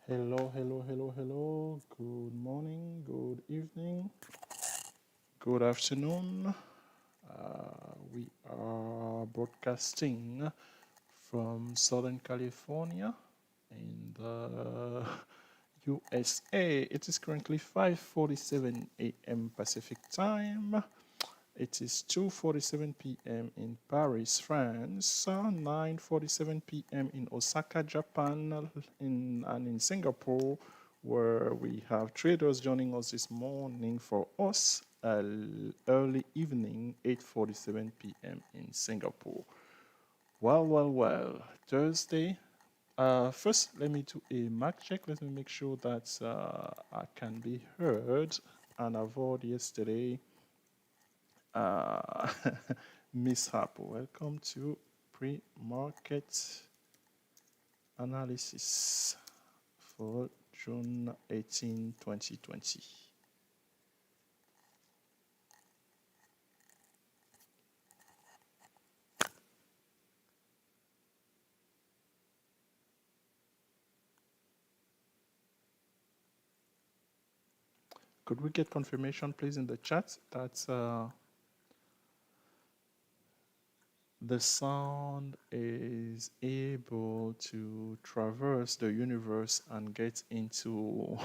Hello, hello, hello, hello. Good morning, good evening, good afternoon. We are broadcasting from Southern California in the USA. It is currently 5:47 a.m. Pacific time. It is 2:47 p.m. in Paris, France, 9:47 p.m. in Osaka, Japan, and in Singapore, where we have traders joining us this morning. For us, early evening, 8:47 p.m. in Singapore. Well, Thursday. First, let me do a mic check. Let me make sure that I can be heard and avoid yesterday uh, mishap. Welcome to pre-market analysis for June 18, 2020. Could we get confirmation, please, in the chat that the sound is able to traverse the universe and get into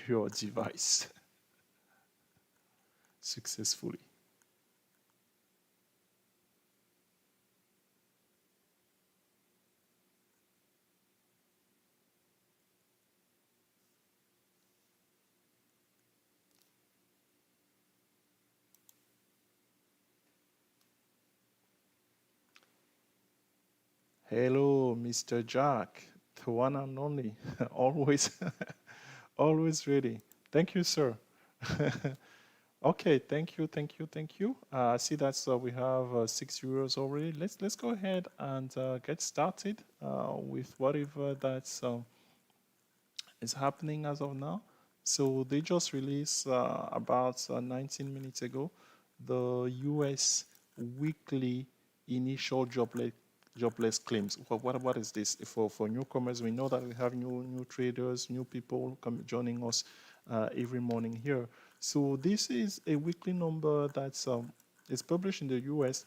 your device successfully? Hello, Mr. Jack, the one and only, always, always ready. Thank you, sir. Okay, thank you. I see that we have €6 already. Let's go ahead and get started with whatever that's is happening as of now. So they just released about 19 minutes ago the U.S. weekly initial jobless claims. What is this? For newcomers, we know that we have new traders, new people joining us every morning here. So this is a weekly number that's is published in the U.S.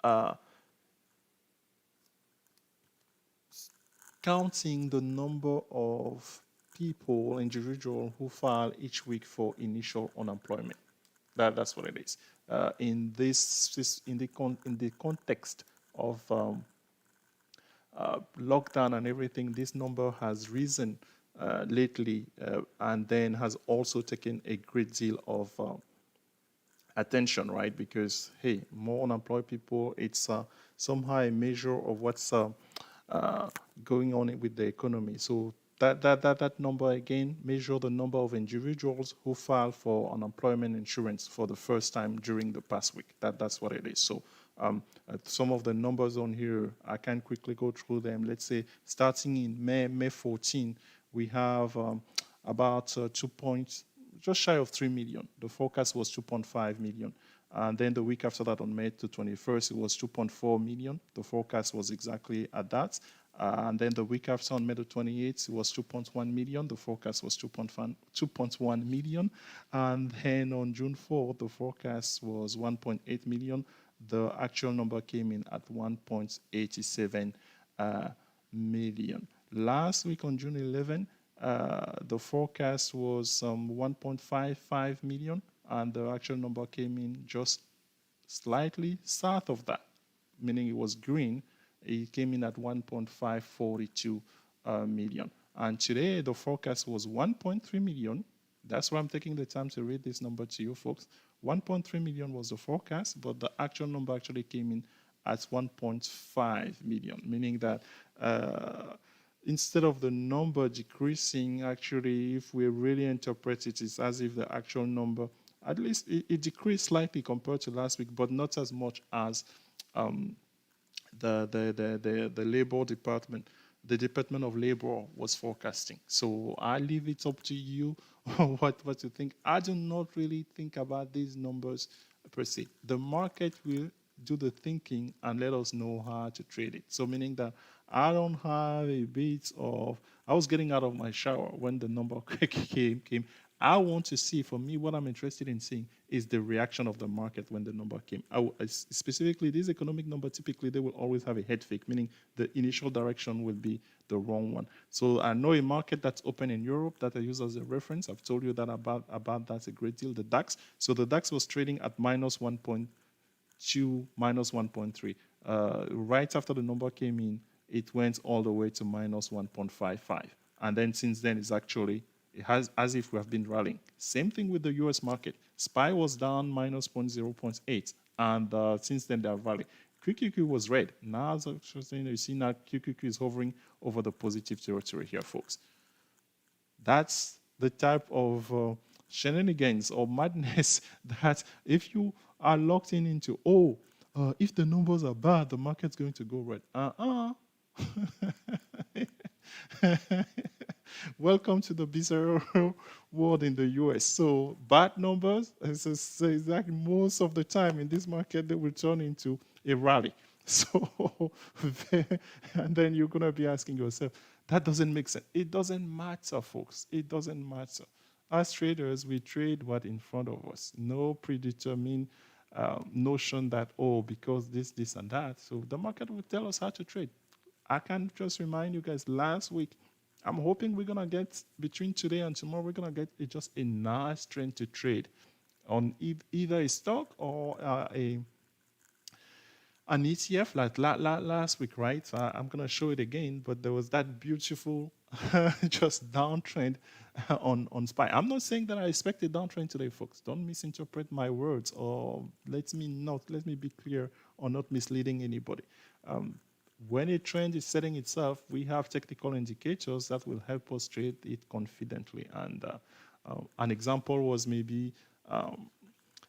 Uh, counting the number of people, individual who file each week for initial unemployment. That's what it is. In the context of lockdown and everything, this number has risen lately, and then has also taken a great deal of attention, right? Because hey, more unemployed people, it's somehow a measure of what's uh, going on with the economy. So that number again measure the number of individuals who file for unemployment insurance for the first time during the past week. That's what it is. So some of the numbers on here, I can quickly go through them. Let's say starting in May 14, we have about 2 points, just shy of 3 million. The forecast was 2.5 million. And then the week after that, on May 21st, it was 2.4 million. The forecast was exactly at that. And then the week after, on May 28th, it was 2.1 million. The forecast was 2.1 million. And then on June 4th, the forecast was 1.8 million. The actual number came in at 1.87 million. Last week on June 11, the forecast was 1.55 million, and the actual number came in just slightly south of that, meaning it was green. It came in at 1.542 million. And today, the forecast was 1.3 million. That's why I'm taking the time to read this number to you folks. 1.3 million was the forecast, but the actual number actually came in at 1.5 million, meaning that instead of the number decreasing, actually, if we really interpret it, it's as if the actual number, at least it decreased slightly compared to last week, but not as much as um, the labor department, the Department of Labor was forecasting. So I leave it up to you what you think. I do not really think about these numbers per se. The market will do the thinking and let us know how to trade it. So meaning that I don't have a bit of I was getting out of my shower when the number came. I want to see, for me, what I'm interested in seeing is the reaction of the market when the number came. Specifically, this economic number, typically, they will always have a head fake, meaning the initial direction will be the wrong one. So I know a market that's open in Europe that I use as a reference. I've told you that about that a great deal, the DAX. So the DAX was trading at minus 1.2, minus 1.3. Right after the number came in, it went all the way to minus 1.55. And then since then, it has as if we have been rallying. Same thing with the US market. SPY was down minus 0.8, and since then they are rallying. QQQ was red. Now, as you see now, QQQ is hovering over the positive territory here, folks. That's the type of shenanigans or madness that if you are locked into, if the numbers are bad, the market's going to go red. Welcome to the bizarre world in the US. So bad numbers, it's exactly most of the time in this market, they will turn into a rally. So, and then you're going to be asking yourself, that doesn't make sense. It doesn't matter, folks. It doesn't matter. As traders, we trade what in front of us. No predetermined notion that, because this, and that. So the market will tell us how to trade. I can just remind you guys, last week, I'm hoping we're going to get, between today and tomorrow, we're going to get just a nice trend to trade on either a stock or an ETF like last week, right? I'm going to show it again, but there was that beautiful just downtrend on SPY. I'm not saying that I expect a downtrend today, folks. Don't misinterpret my words, or let me be clear or not misleading anybody. When a trend is setting itself, we have technical indicators that will help us trade it confidently. And an example was maybe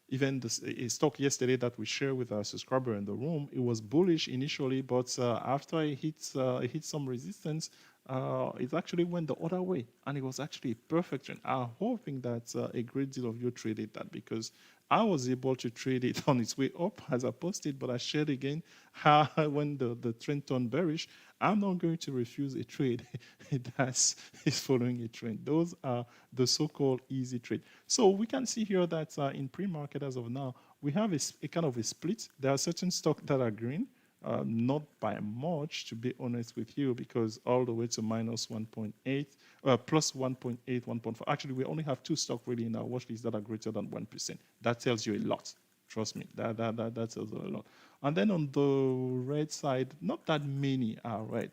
even a stock yesterday that we shared with our subscriber in the room. It was bullish initially, but after it hit some resistance, it actually went the other way, and it was actually a perfect trend. I'm hoping that a great deal of you traded that, because I was able to trade it on its way up as I posted, but I shared again how when the trend turned bearish, I'm not going to refuse a trade that is following a trend. Those are the so-called easy trade. So we can see here that in pre-market as of now, we have a kind of a split. There are certain stocks that are green, not by much, to be honest with you, because all the way to minus 1.8, plus 1.8, 1.4. Actually, we only have two stocks really in our watch list that are greater than 1%. That tells you a lot. Trust me, that tells you a lot. And then on the red side, not that many are red.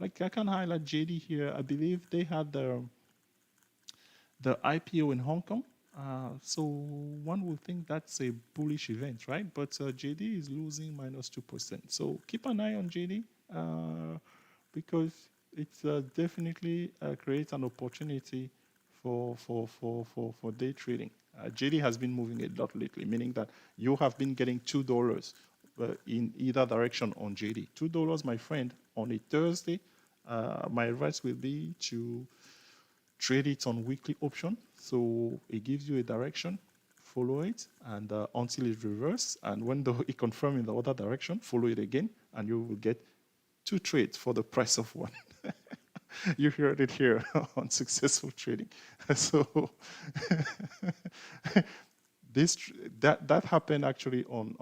Like I can highlight JD here. I believe they had the IPO in Hong Kong. So one would think that's a bullish event, right? But JD is losing minus 2%. So keep an eye on JD because it definitely creates an opportunity for day trading. JD has been moving a lot lately, meaning that you have been getting $2 in either direction on JD. $2, my friend, on a Thursday. My advice will be to trade it on weekly option. So it gives you a direction, follow it, and until it reverses. And when it confirms in the other direction, follow it again, and you will get 2 trades for the price of 1. You heard it here on Successful Trading. So that happened actually on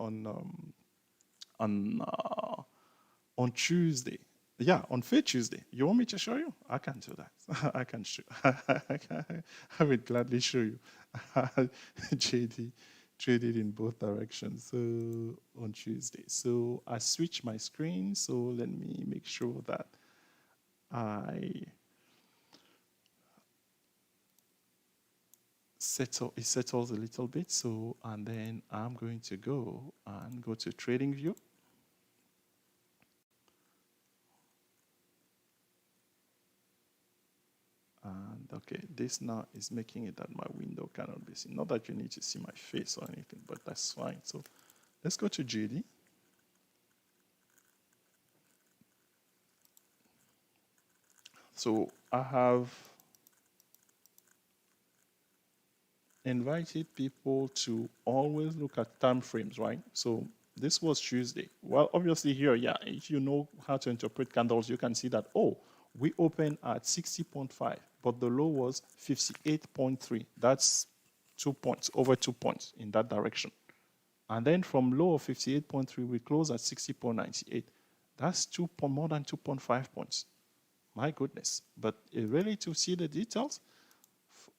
Tuesday. Yeah, on Fair Tuesday. You want me to show you? I can do that. I can show. I would gladly show you. JD traded in both directions. So on Tuesday. So I switched my screen. So let me make sure that it settles a little bit. So, and then I'm going to go to Trading View. And okay, this now is making it that my window cannot be seen. Not that you need to see my face or anything, but that's fine. So let's go to JD. So I have invited people to always look at time frames, right? So this was Tuesday. Well, obviously here, yeah, if you know how to interpret candles, you can see that, We opened at 60.5, but the low was 58.3. That's 2 points, over 2 points in that direction. And then from low of 58.3, we close at 60.98. That's more than 2.5 points. My goodness. But really to see the details,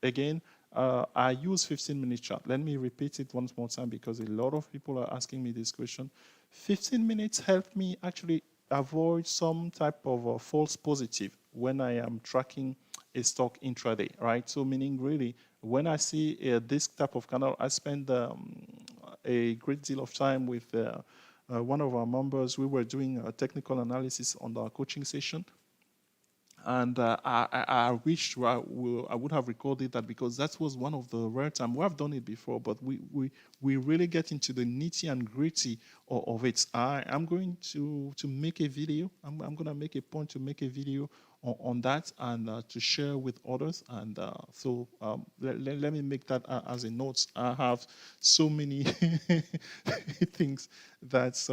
again, I use 15-minute chart. Let me repeat it once more time because a lot of people are asking me this question. 15 minutes helped me actually avoid some type of false positive when I am tracking a stock intraday, right? So meaning really, when I see this type of candle, I spend a great deal of time with one of our members. We were doing a technical analysis on our coaching session. And I wish I would have recorded that because that was one of the rare times. We have done it before, but we really get into the nitty and gritty of it. I'm going to make a video. I'm going to make a point to make a video on that and to share with others. And so let me make that as a note. I have so many things that's.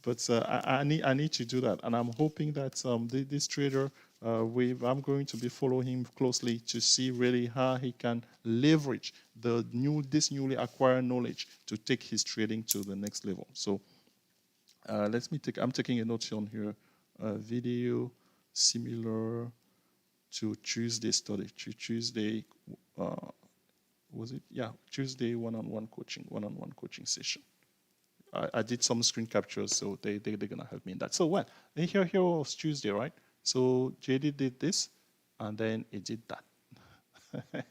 But I need to do that, and I'm hoping that this trader, I'm going to be following him closely to see really how he can leverage this newly acquired knowledge to take his trading to the next level. So I'm taking a note on here. Video similar to Tuesday study. Tuesday, was it? Yeah, Tuesday one-on-one coaching session. I did some screen captures, so they're going to help me in that. So, here was Tuesday, right? So, JD did this, and then it did that.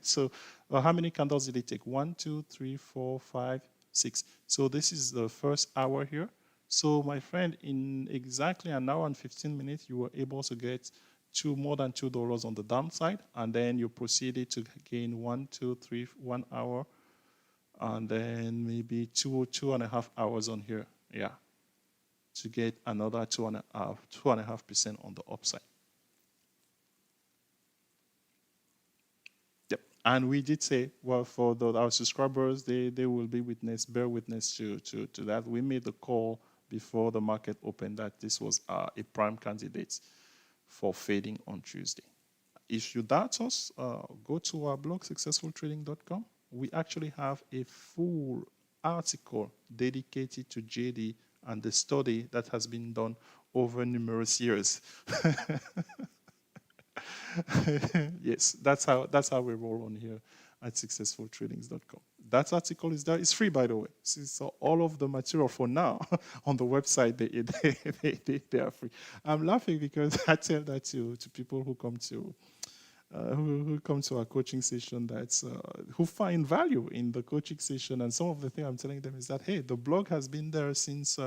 So, how many candles did it take? 1, 2, 3, 4, 5, 6. So, this is the first hour here. So, my friend, in exactly an hour and 15 minutes, you were able to get more than $2 on the downside, and then you proceeded to gain 1 hour, and then maybe two and a half hours on here, yeah, to get another 2.5% on the upside. Yep. And we did say, well, for our subscribers, they will bear witness to that. We made the call before the market opened that this was a prime candidate for fading on Tuesday. If you doubt us, go to our blog, successfultrading.com. We actually have a full article dedicated to JD and the study that has been done over numerous years. Yes, that's how we roll on here at successfultradings.com. That article is there. It's free, by the way. So all of the material for now on the website, they are free. I'm laughing because I tell that to people who come to who come to our coaching session who find value in the coaching session. And some of the things I'm telling them is that, hey, the blog has been there since,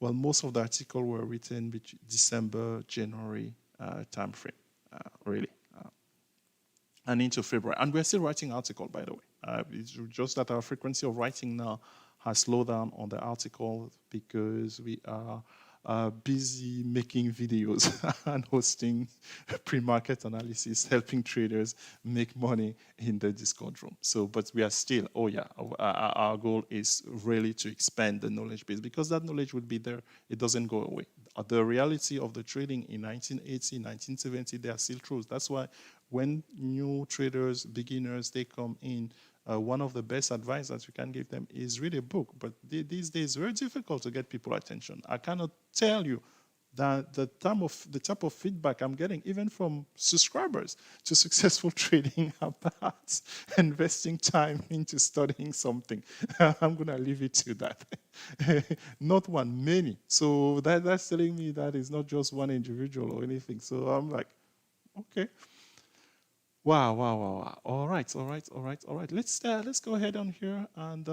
most of the articles were written between December, January time frame, really, and into February. And we're still writing articles, by the way. It's just that our frequency of writing now has slowed down on the article because we are busy making videos and hosting pre-market analysis, helping traders make money in the Discord room. So, but we are still, our goal is really to expand the knowledge base because that knowledge will be there. It doesn't go away. The reality of the trading in 1980, 1970, they are still true. That's why when new traders, beginners, they come in, one of the best advice that you can give them is read a book. But these days, it's very difficult to get people's attention. I cannot tell you that the type of feedback I'm getting, even from subscribers to Successful Trading about investing time into studying something. I'm going to leave it to that. Not one, many. So that's telling me that it's not just one individual or anything. So I'm like, okay. Wow. All right. Let's go ahead on here. And,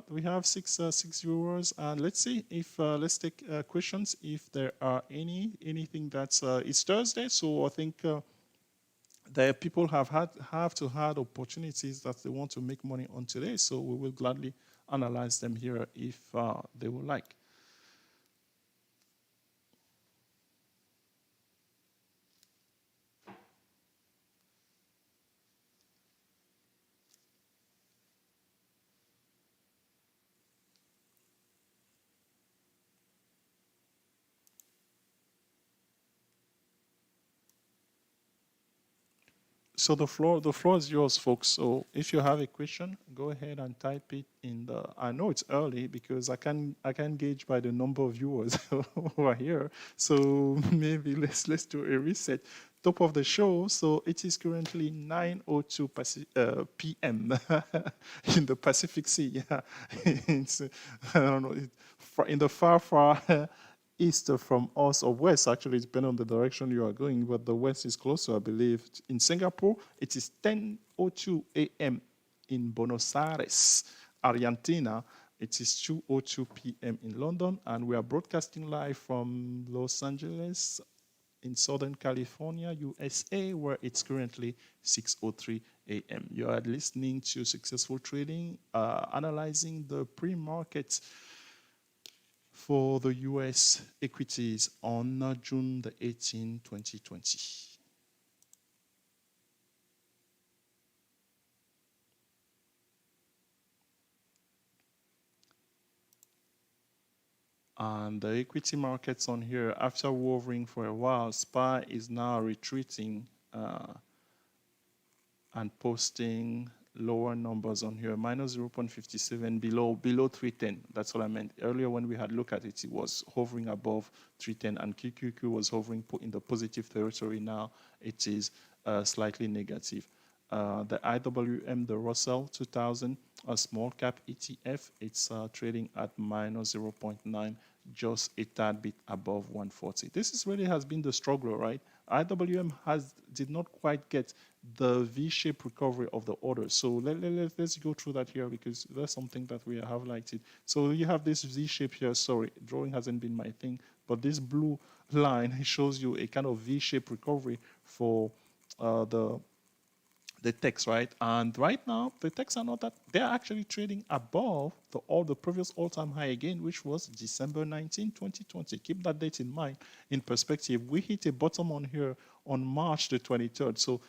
we have six viewers. And let's see if, let's take questions if there are anything that's, it's Thursday. So I think the people have had opportunities that they want to make money on today. So we will gladly analyze them here if they would like. So the floor is yours, folks. So if you have a question, go ahead and type it in the. I know it's early because I can gauge by the number of viewers who are here. So maybe let's do a reset. Top of the show. So it is currently 9:02 p.m. in the Pacific Sea. Yeah, it's I don't know. In the far east from us, or west actually, depending on the direction you are going, but the west is closer, I believe. In Singapore, it is 10:02 a.m. In Buenos Aires, Argentina. It is 2:02 p.m. in London, and we are broadcasting live from Los Angeles in Southern California, USA, where it's currently 6:03 a.m. You are listening to Successful Trading, analyzing the pre-market for the US equities on June the 18th, 2020. And the equity markets on here, after hovering for a while, SPY is now retreating and posting lower numbers on here, minus 0.57 below 310. That's what I meant. Earlier when we had looked at it, it was hovering above 310 and QQQ was hovering in the positive territory. Now it is slightly negative. The IWM, the Russell 2000, a small cap ETF, it's trading at minus 0.9, just a tad bit above 140. This is really has been the struggle, right? IWM did not quite get the V-shaped recovery of the order. So let's go through that here because that's something that we have highlighted. So you have this V-shape here. Sorry, drawing hasn't been my thing, but this blue line shows you a kind of V-shaped recovery for the techs, right? And right now, the techs are not that, they're actually trading above the previous all-time high again, which was December 19, 2020. Keep that date in mind. In perspective, we hit a bottom on here on March the 23rd. So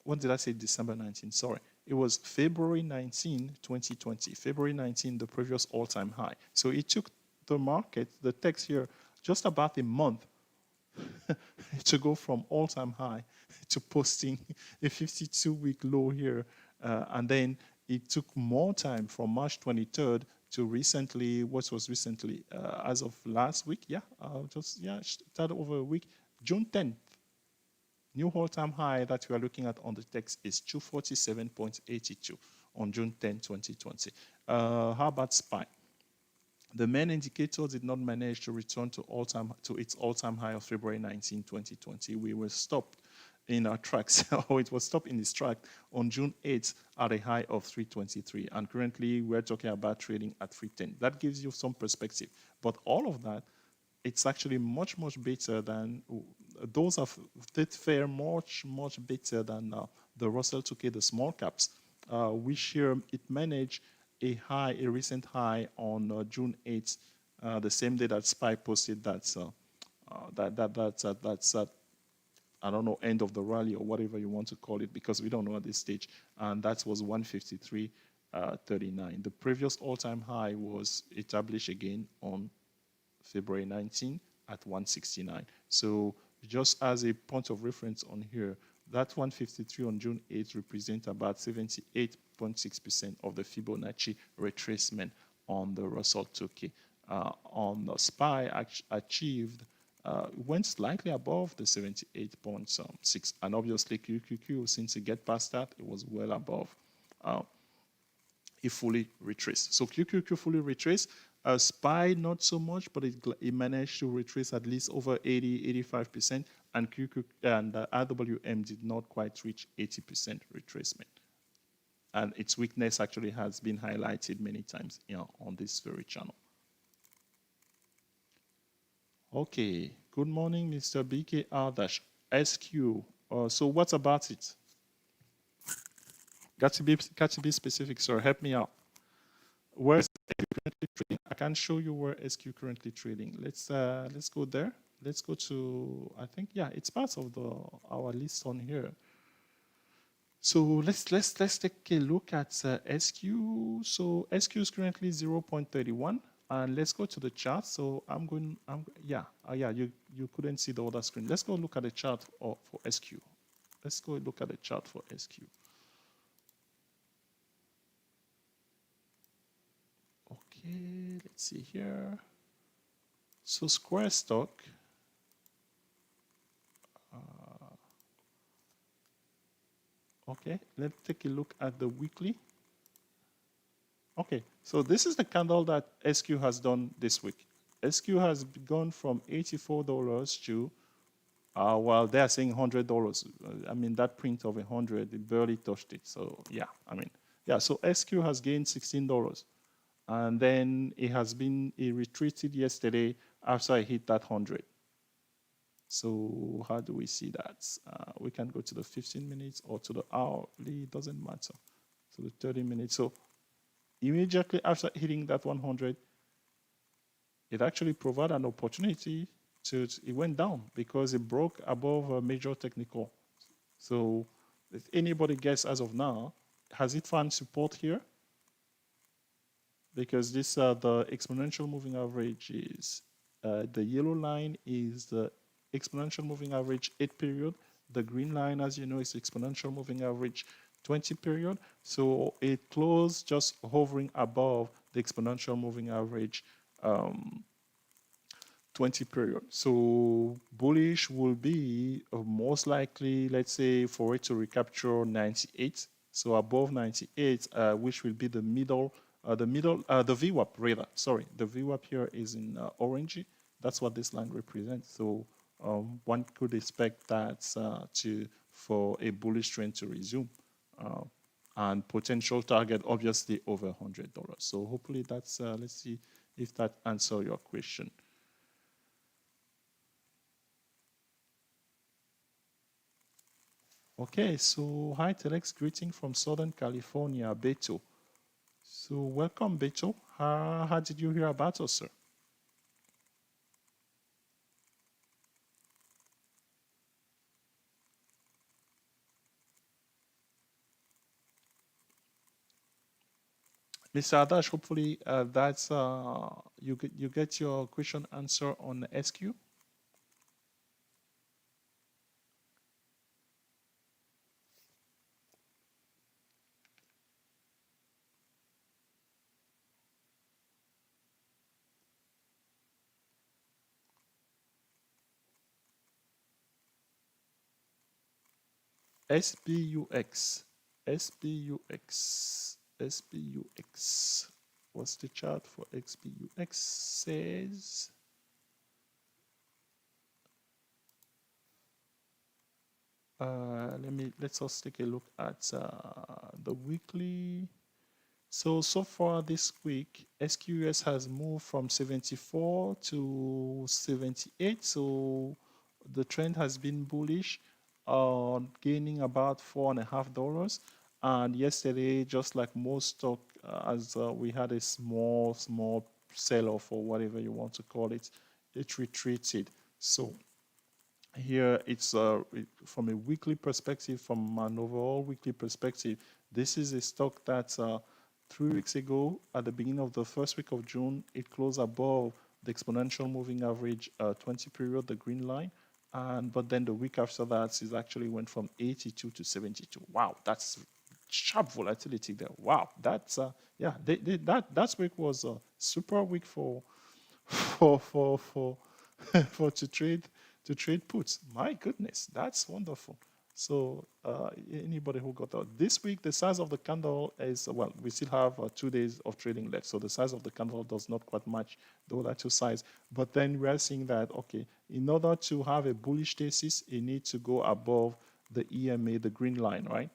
what did I say, December 19? Sorry. It was February 19, 2020. February 19, the previous all-time high. So it took the market, the techs here, just about a month to go from all-time high to posting a 52-week low here. And then it took more time from March 23rd to recently, what was recently, as of last week, started over a week, June 10th. New all-time high that we are looking at on the text is 247.82 on June 10, 2020. How about SPY? The main indicator did not manage to return to its all-time high of February 19, 2020. We were stopped in our tracks, or it was stopped in its track on June 8th at a high of 323. And currently, we're talking about trading at 310. That gives you some perspective. But all of that, it's actually much better than those did fare much better than the Russell 2K, the small caps, which here it managed a recent high on June 8th, the same day that SPY posted that's I don't know, end of the rally or whatever you want to call it, because we don't know at this stage, and that was 153.39. The previous all-time high was established again on February 19 at 169. So just as a point of reference on here, that 153 on June 8 represents about 78.6% of the Fibonacci retracement on the Russell 2K. On the SPY, achieved went slightly above the 78.6, and obviously QQQ, since it get past that, it was well above. It fully retraced. So QQQ fully retraced. SPY not so much, but it managed to retrace at least over 85%, and QQ and RWM did not quite reach 80% retracement. And its weakness actually has been highlighted many times, on this very channel. Okay, good morning, Mr. BKR-SQ. So what about it? Got to be specific, sir. Help me out. Where's SQ currently trading? I can show you where SQ currently trading. Let's go there. Let's go to, I think, yeah, it's part of our list on here. So let's take a look at SQ. So SQ is currently 0.31. And let's go to the chart. So you couldn't see the other screen. Let's go look at the chart for SQ. Let's go look at the chart for SQ. Okay, let's see here. So Square stock, okay, let's take a look at the weekly. Okay, so this is the candle that SQ has done this week. SQ has gone from $84 to, well, they're saying $100. I mean, that print of 100, it barely touched it. So yeah, I mean, yeah, so SQ has gained $16. And then it retreated yesterday after I hit that 100. So how do we see that? We can go to the 15 minutes or to the hourly, it doesn't matter. So the 30 minutes. So immediately after hitting that 100, it actually provided an opportunity it went down because it broke above a major technical. So if anybody guess as of now, has it found support here? Because this the exponential moving average is the yellow line is the exponential moving average 8 period. The green line, as you know, is exponential moving average 20 period. So it closed just hovering above the exponential moving average 20 period. So bullish will be most likely, let's say, for it to recapture 98. So above 98, which will be the middle, the VWAP rather. Sorry, the VWAP here is in orangey. That's what this line represents. So one could expect that for a bullish trend to resume. And potential target obviously over $100. So hopefully that's, let's see if that answers your question. Okay, so hi Telex, greeting from Southern California, Beto. So welcome, Beto. How did you hear about us, sir? Mr. Adash, hopefully that's you get your question answer on SQ. SPUX, SPUX, SPUX. What's the chart for SPUX says? Let's us take a look at the weekly. So far this week, SQS has moved from 74 to 78. So the trend has been bullish, gaining about $4.50. And yesterday, just like most stock, as we had a small sell-off or whatever you want to call it, it retreated. So here it's from a weekly perspective, from an overall weekly perspective, this is a stock that 3 weeks ago at the beginning of the first week of June, it closed above the exponential moving average 20 period, the green line, but then the week after that is actually went from 82 to 72. Wow, that's sharp volatility there. Wow, that's yeah, that week was a super week for for for to trade puts. My goodness, that's wonderful. So anybody who got out this week, the size of the candle is, well, we still have 2 days of trading left. So the size of the candle does not quite match the other two sides. But then we are seeing that, okay, in order to have a bullish thesis, it needs to go above the EMA, the green line, right?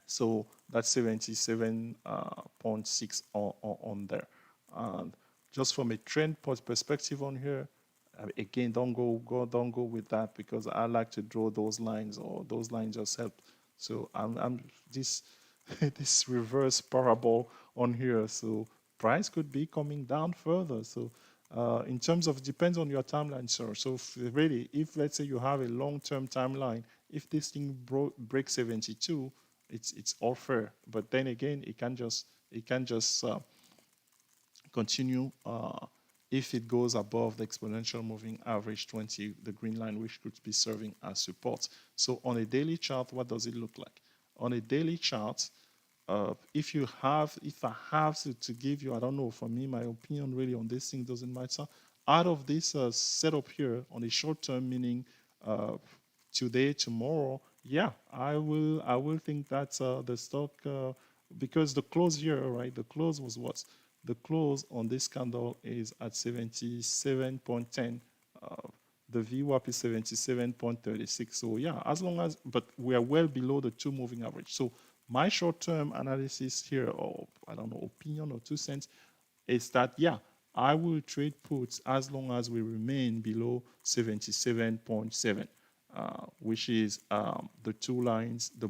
So that's 77.6 on there. And just from a trend perspective on here, again, don't go with that, because I like to draw those lines, or those lines just help. So I'm this this reverse parable on here. So price could be coming down further. So in terms of, depends on your timeline, sir. So really, if let's say you have a long-term timeline, if this thing breaks 72, it's all fair. But then again, it can just continue if it goes above the exponential moving average 20, the green line, which could be serving as support. So on a daily chart, what does it look like? On a daily chart, if I have to give you, I don't know, for me, my opinion really on this thing doesn't matter. Out of this setup here on a short term, meaning today, tomorrow, yeah, I will think that the stock, because the close here, right? The close was what? The close on this candle is at 77.10. The VWAP is 77.36. So yeah, as long as, but we are well below the 2 moving average. So my short-term analysis here, or I don't know, opinion or 2 cents, is that yeah, I will trade puts as long as we remain below 77.7, which is the 2 lines, the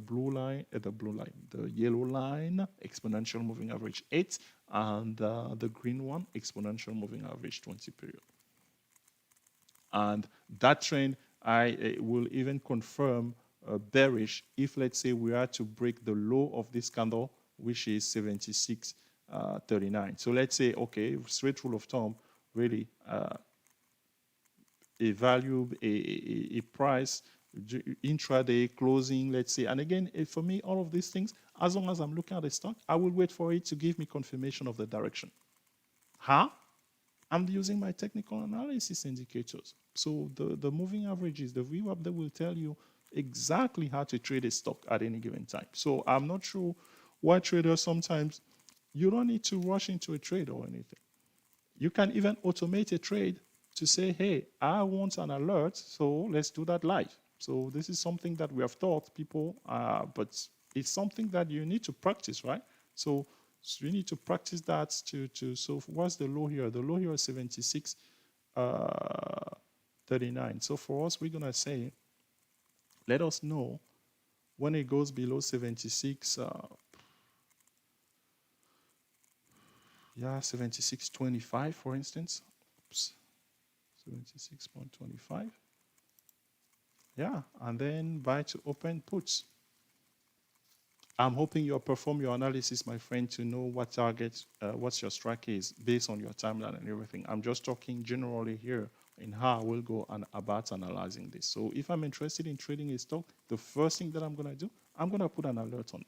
yellow line, exponential moving average 8, and the green one, exponential moving average 20 period. And that trend, I will even confirm bearish if, let's say, we are to break the low of this candle, which is 76.39. So let's say, okay, straight rule of thumb, really, a value, a price, intraday closing, let's say. And again, for me, all of these things, as long as I'm looking at the stock, I will wait for it to give me confirmation of the direction. How? I'm using my technical analysis indicators. So the moving averages, the VWAP, that will tell you exactly how to trade a stock at any given time. So I'm not sure why traders sometimes, you don't need to rush into a trade or anything. You can even automate a trade to say, hey, I want an alert, so let's do that live. So this is something that we have taught people, but it's something that you need to practice, right? So you need to practice that so what's the low here? The low here is 76.39. So for us, we're going to say, let us know when it goes below 76, 76.25, for instance. Oops. 76.25. Yeah, and then buy to open puts. I'm hoping you'll perform your analysis, my friend, to know what target, what's your strike is based on your timeline and everything. I'm just talking generally here in how I will go and about analyzing this. So if I'm interested in trading a stock, the first thing that I'm going to do, I'm going to put an alert on it.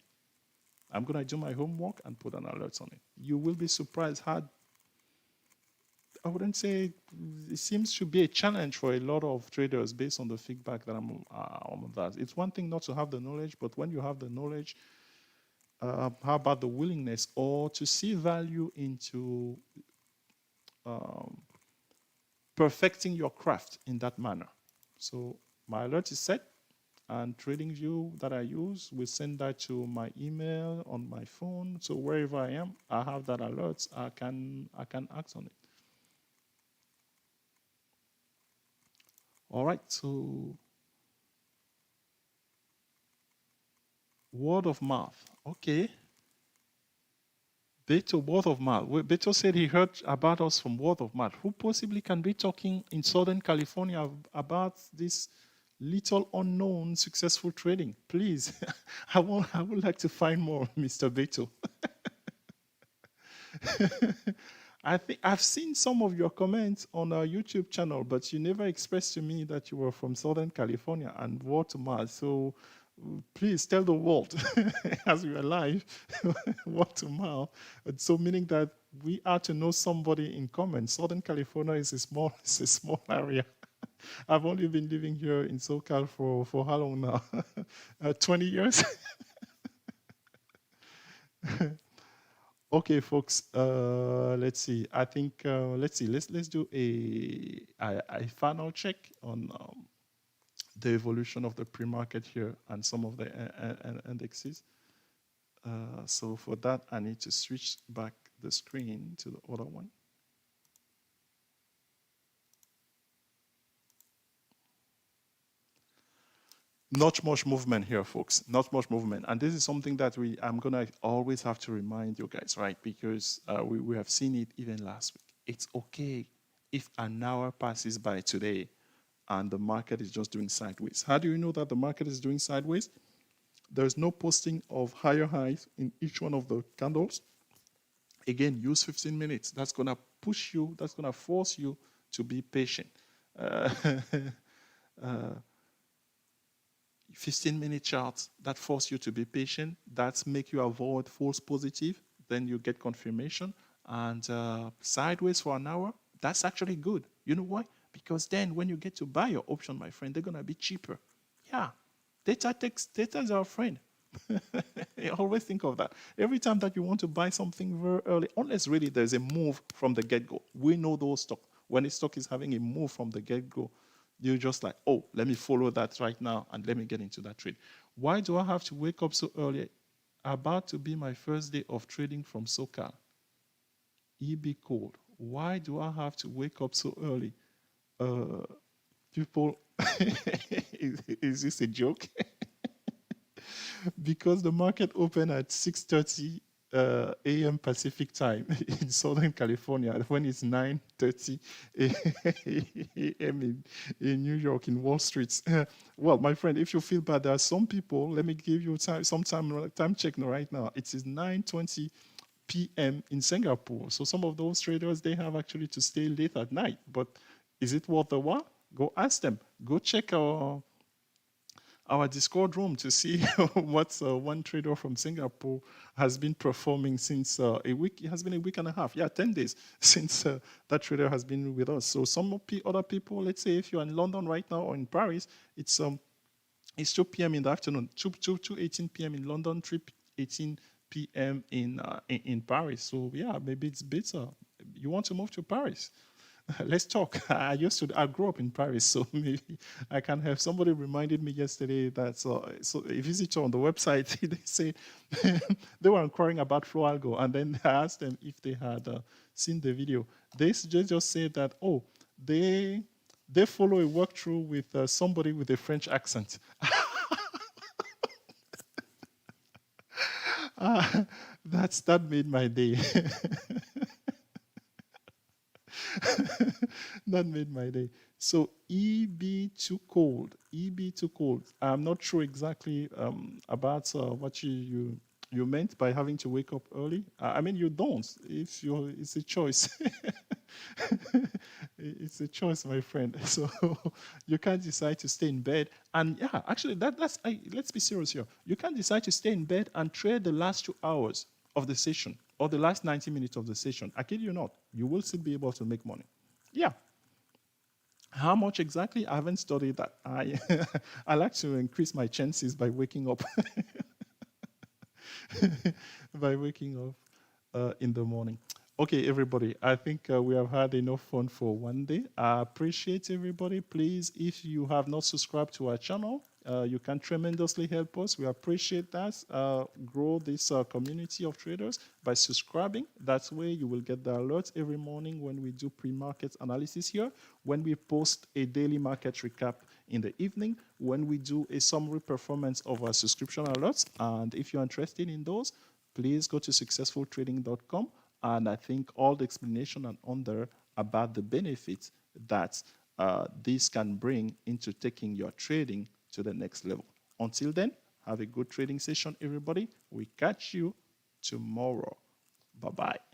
I'm going to do my homework and put an alert on it. You will be surprised how, I wouldn't say, it seems to be a challenge for a lot of traders based on the feedback that I'm on that. It's one thing not to have the knowledge, but when you have the knowledge, how about the willingness or to see value into perfecting your craft in that manner? So my alert is set, and TradingView that I use will send that to my email on my phone. So wherever I am, I have that alert. I can act on it. All right. So word of mouth. Okay. Beto, word of mouth. Beto said he heard about us from word of mouth. Who possibly can be talking in Southern California about this little unknown successful trading? Please, I would like to find more, Mr. Beto. I think I've seen some of your comments on our YouTube channel, but you never expressed to me that you were from Southern California and word to mouth. So please tell the world as we are live, word to mouth. So meaning that we are to know somebody in common. Southern California is a small area. I've only been living here in SoCal for how long now? 20 years. Okay, folks. Let's see. I think let's see. Let's do a final check on the evolution of the pre-market here and some of the indexes. So for that, I need to switch back the screen to the other one. Not much movement here, folks. Not much movement. And this is something that I'm going to always have to remind you guys, right? Because we have seen it even last week. It's okay if an hour passes by today and the market is just doing sideways. How do you know that the market is doing sideways? There's no posting of higher highs in each one of the candles. Again, use 15 minutes. That's going to push you, that's going to force you to be patient. Uh, 15-minute charts that force you to be patient, that make you avoid false positive, then you get confirmation. And sideways for an hour, that's actually good. You know why? Because then when you get to buy your option, my friend, they're going to be cheaper. Yeah, data is our friend. Always think of that. Every time that you want to buy something very early, unless really there's a move from the get-go. We know those stocks. When a stock is having a move from the get-go, you're just like, oh, let me follow that right now and let me get into that trade. Why do I have to wake up so early? About to be my first day of trading from SoCal. EB code. Why do I have to wake up so early? People, is this a joke? Because the market opened at 6:30 a.m. Pacific time in Southern California, when it's 9:30 a.m. in New York, in Wall Street. Well, my friend, if you feel bad, there are some people, let me give you some time check right now. It is 9:20 p.m. in Singapore. So some of those traders, they have actually to stay late at night. But is it worth the while? Go ask them. Go check our Discord room to see what one trader from Singapore has been performing since a week. It has been a week and a half. Yeah, 10 days since that trader has been with us. So some other people, let's say if you're in London right now or in Paris, it's 2 p.m. in the afternoon, 2:18 p.m. in London, 3:18 p.m. in Paris. So yeah, maybe it's better. You want to move to Paris? Let's talk. I grew up in Paris, so maybe I can have somebody reminded me yesterday that so a visitor on the website, they say they were inquiring about flow algo, and then I asked them if they had seen the video. They just said that, oh, they follow a walkthrough with somebody with a French accent. That made my day. That made my day. So EB too cold. EB too cold. I'm not sure exactly about what you meant by having to wake up early. I mean, you don't. It's a choice. It's a choice, my friend. So you can't decide to stay in bed. And yeah, actually, let's be serious here. You can't decide to stay in bed and trade the last 2 hours of the session or the last 90 minutes of the session. I kid you not. You will still be able to make money. Yeah. How much exactly? I haven't studied that. I like to increase my chances by waking up by waking up in the morning. Okay, everybody, I think we have had enough fun for one day. I appreciate everybody. Please, if you have not subscribed to our channel, you can tremendously help us. We appreciate that. Grow this community of traders by subscribing. That way you will get the alerts every morning when we do pre-market analysis here, when we post a daily market recap in the evening, when we do a summary performance of our subscription alerts. And if you're interested in those, please go to successfultrading.com. And I think all the explanation and on there about the benefits that this can bring into taking your trading to the next level. Until then, have a good trading session, everybody. We catch you tomorrow. Bye-bye.